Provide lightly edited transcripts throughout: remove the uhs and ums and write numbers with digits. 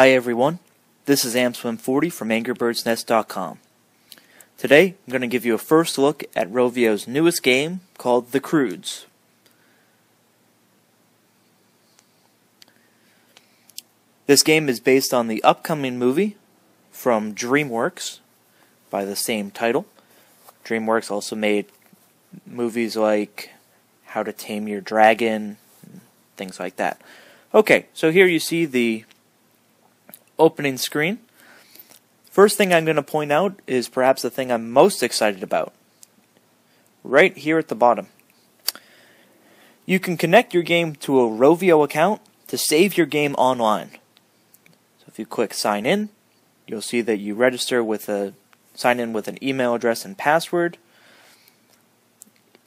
Hi everyone, this is AmSwim40 from AngryBirdsNest.com. Today I'm going to give you a first look at Rovio's newest game called the Croods. This game is based on the upcoming movie from Dreamworks by the same title. Dreamworks also made movies like How to Tame Your Dragon, things like that. Okay, so here you see the opening screen. First thing I'm going to point out is perhaps the thing I'm most excited about. Right here at the bottom. You can connect your game to a Rovio account to save your game online. So if you click sign in, you'll see that you register with sign in with an email address and password.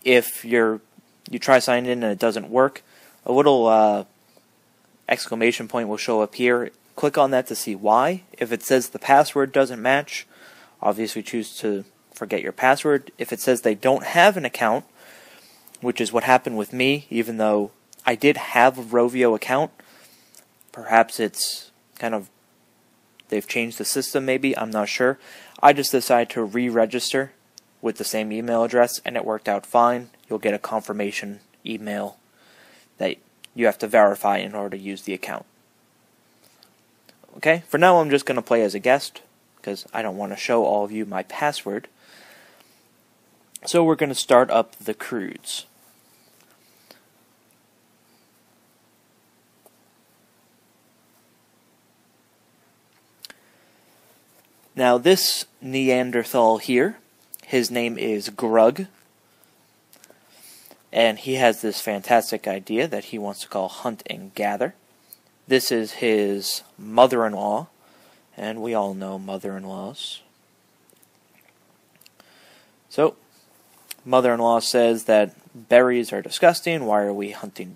If you try signing in and it doesn't work, a little exclamation point will show up here. Click on that to see why. If it says the password doesn't match, obviously choose to forget your password. If it says they don't have an account, which is what happened with me, even though I did have a Rovio account, perhaps it's they've changed the system maybe, I'm not sure. I just decided to re-register with the same email address and it worked out fine. You'll get a confirmation email that you have to verify in order to use the account. Okay, for now I'm just going to play as a guest because I don't want to show all of you my password. So we're going to start up the Croods. Now this Neanderthal here, his name is Grug. And he has this fantastic idea that he wants to call Hunt and Gather. This is his mother-in-law, and we all know mother-in-laws. So, mother-in-law says that berries are disgusting. Why are we hunting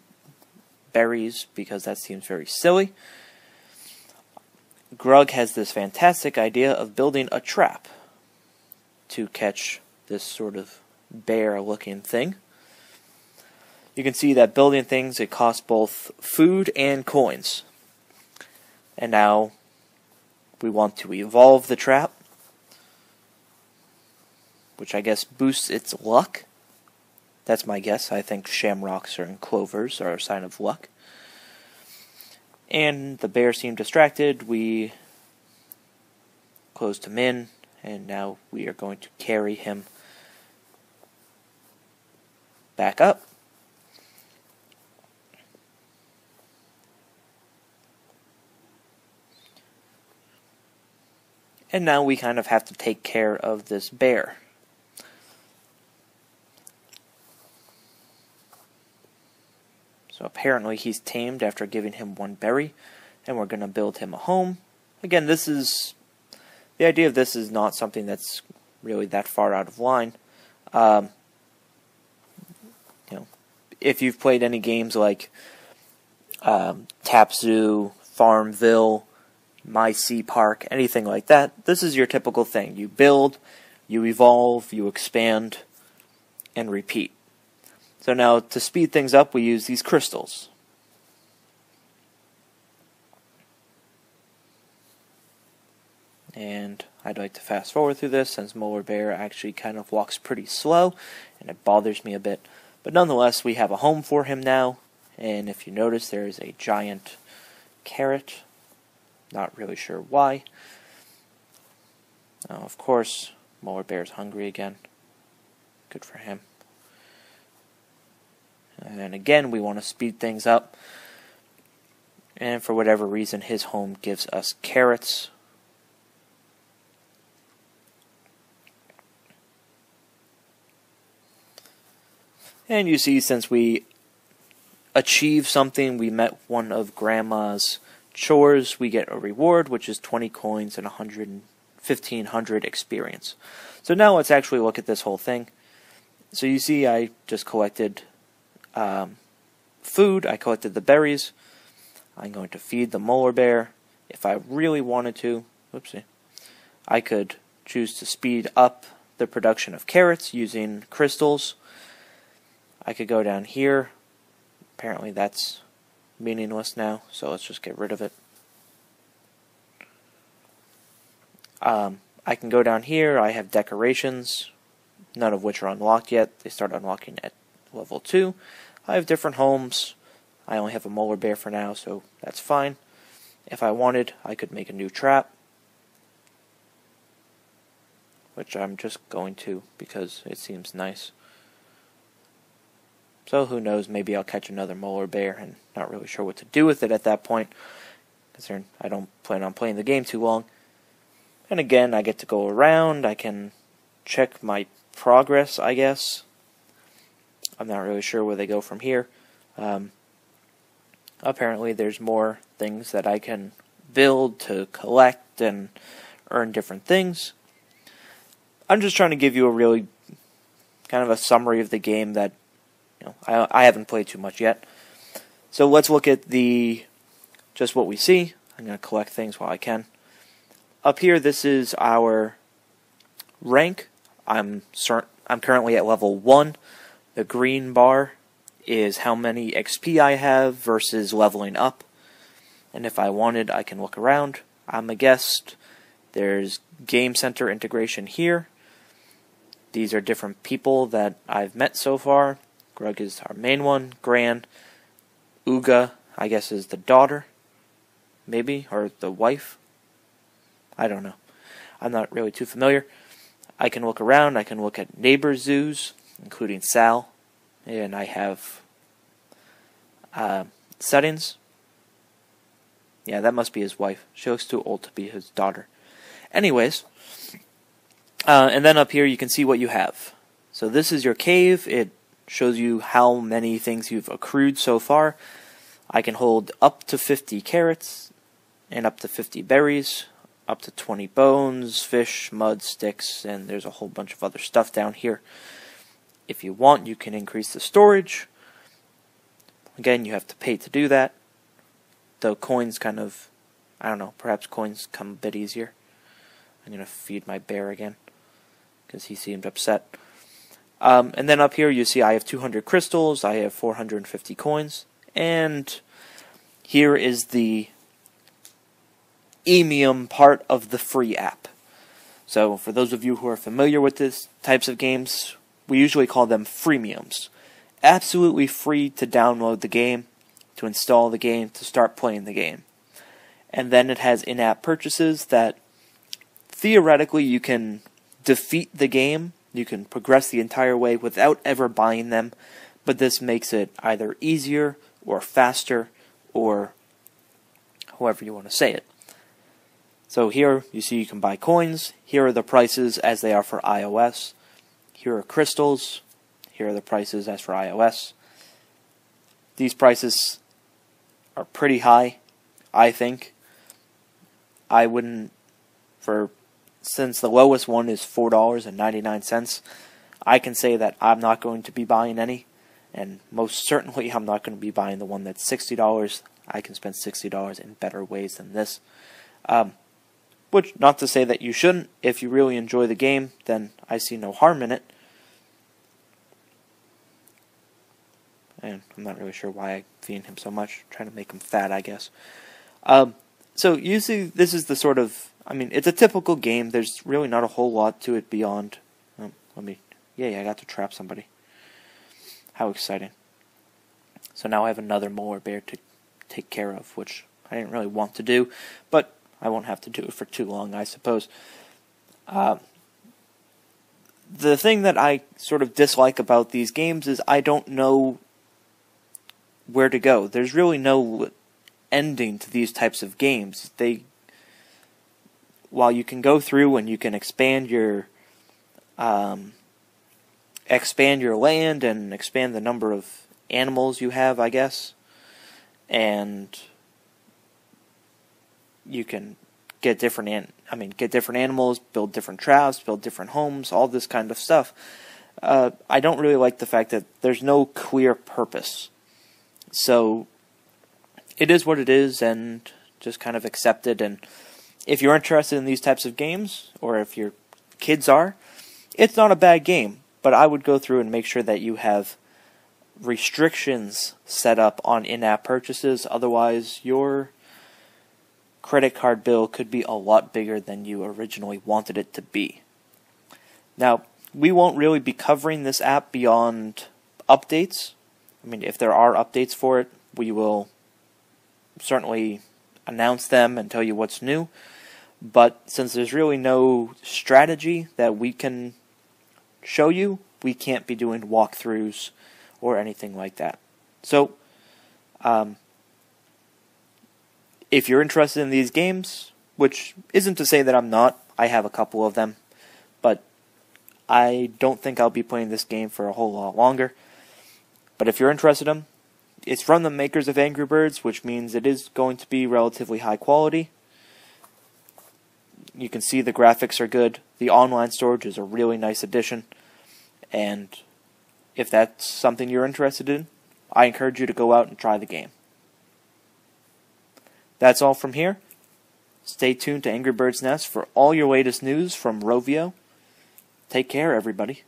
berries? Because that seems very silly. Grug has this fantastic idea of building a trap to catch this sort of bear-looking thing. You can see that building things, it costs both food and coins. And now we want to evolve the trap, which I guess boosts its luck. That's my guess. I think shamrocks and clovers are a sign of luck. And the bear seemed distracted. We closed him in, and now we are going to carry him back up. And now we kind of have to take care of this bear. So apparently he's tamed after giving him one berry, and we're going to build him a home. Again, the idea of this is not something that's really that far out of line. If you've played any games like Tap Zoo, Farmville, My Sea Park, anything like that, this is your typical thing. You build, you evolve, you expand, and repeat. So now, to speed things up, we use these crystals. And I'd like to fast forward through this, since Molar Bear actually kind of walks pretty slow, and it bothers me a bit. But nonetheless, we have a home for him now, and if you notice, there is a giant carrot. Not really sure why. Now, of course, Molar Bear's hungry again. Good for him. And again, we want to speed things up. And for whatever reason, his home gives us carrots. And you see, since we achieved something, we met one of Grandma's chores, we get a reward, which is 20 coins and 1,500 experience. So now let's actually look at this whole thing. So you see I just collected food, I collected the berries. I'm going to feed the Molar Bear. If I really wanted to, I could choose to speed up the production of carrots using crystals. I could go down here. Apparently that's meaningless now, so let's just get rid of it. I can go down here. I have decorations, none of which are unlocked yet. They start unlocking at level 2. I have different homes. I only have a molar bear for now, so that's fine. If I wanted, I could make a new trap, which I'm just going to because it seems nice. So who knows, maybe I'll catch another molar bear, and not really sure what to do with it at that point, because I don't plan on playing the game too long. And again, I get to go around, I can check my progress, I guess. I'm not really sure where they go from here. Apparently there's more things that I can build to collect and earn different things. I'm just trying to give you a really kind of a summary of the game that I haven't played too much yet. So let's look at just what we see. I'm going to collect things while I can. Up here, this is our rank. I'm currently at level 1. The green bar is how many XP I have versus leveling up. And if I wanted, I can look around. I'm a guest. There's Game Center integration here. These are different people that I've met so far. Grug is our main one. Gran. Uga, I guess, is the daughter. Maybe, or the wife. I don't know. I'm not really too familiar. I can look around. I can look at neighbor zoos, including Sal. And I have settings. Yeah, that must be his wife. She looks too old to be his daughter. Anyways, and then up here you can see what you have. So this is your cave. It shows you how many things you've accrued so far. I can hold up to 50 carrots and up to 50 berries, up to 20 bones, fish, mud, sticks, and there's a whole bunch of other stuff down here. If you want, you can increase the storage. Again, you have to pay to do that. Though coins kind of, I don't know, perhaps coins come a bit easier. I'm going to feed my bear again, because he seemed upset. And then up here you see I have 200 crystals, I have 450 coins, and here is the emium part of the free app. So for those of you who are familiar with these types of games, we usually call them freemiums. Absolutely free to download the game, to install the game, to start playing the game. And then it has in-app purchases that theoretically you can defeat the game, you can progress the entire way without ever buying them, but this makes it either easier or faster or however you want to say it. So here you see you can buy coins. Here are the prices as they are for iOS. Here are crystals. Here are the prices as for iOS. These prices are pretty high, I think. I wouldn't, since the lowest one is $4.99, I can say that I'm not going to be buying any, and most certainly I'm not going to be buying the one that's $60. I can spend $60 in better ways than this. Which, not to say that you shouldn't. If you really enjoy the game, then I see no harm in it. And I'm not really sure why I feed him so much. I'm trying to make him fat, I guess. So usually this is the sort of, it's a typical game. There's really not a whole lot to it beyond. I got to trap somebody. How exciting. So now I have another molar bear to take care of, which I didn't really want to do, but I won't have to do it for too long, I suppose. The thing that I sort of dislike about these games is I don't know where to go. There's really no ending to these types of games. While you can go through and you can expand your land and expand the number of animals you have, I guess, and you can get different animals, build different traps, build different homes, all this kind of stuff. I don't really like the fact that there's no clear purpose. So it is what it is, and just kind of accept it. And if you're interested in these types of games, or if your kids are, it's not a bad game. But I would go through and make sure that you have restrictions set up on in-app purchases. Otherwise, you're credit card bill could be a lot bigger than you originally wanted it to be. Now, we won't really be covering this app beyond updates. I mean, if there are updates for it, we will certainly announce them and tell you what's new. But since there's really no strategy that we can show you, we can't be doing walkthroughs or anything like that. So, if you're interested in these games, which isn't to say that I'm not, I have a couple of them, but I don't think I'll be playing this game for a whole lot longer. But if you're interested in them, it's from the makers of Angry Birds, which means it is going to be relatively high quality. You can see the graphics are good. The online storage is a really nice addition. And if that's something you're interested in, I encourage you to go out and try the game. That's all from here. Stay tuned to Angry Birds Nest for all your latest news from Rovio. Take care, everybody.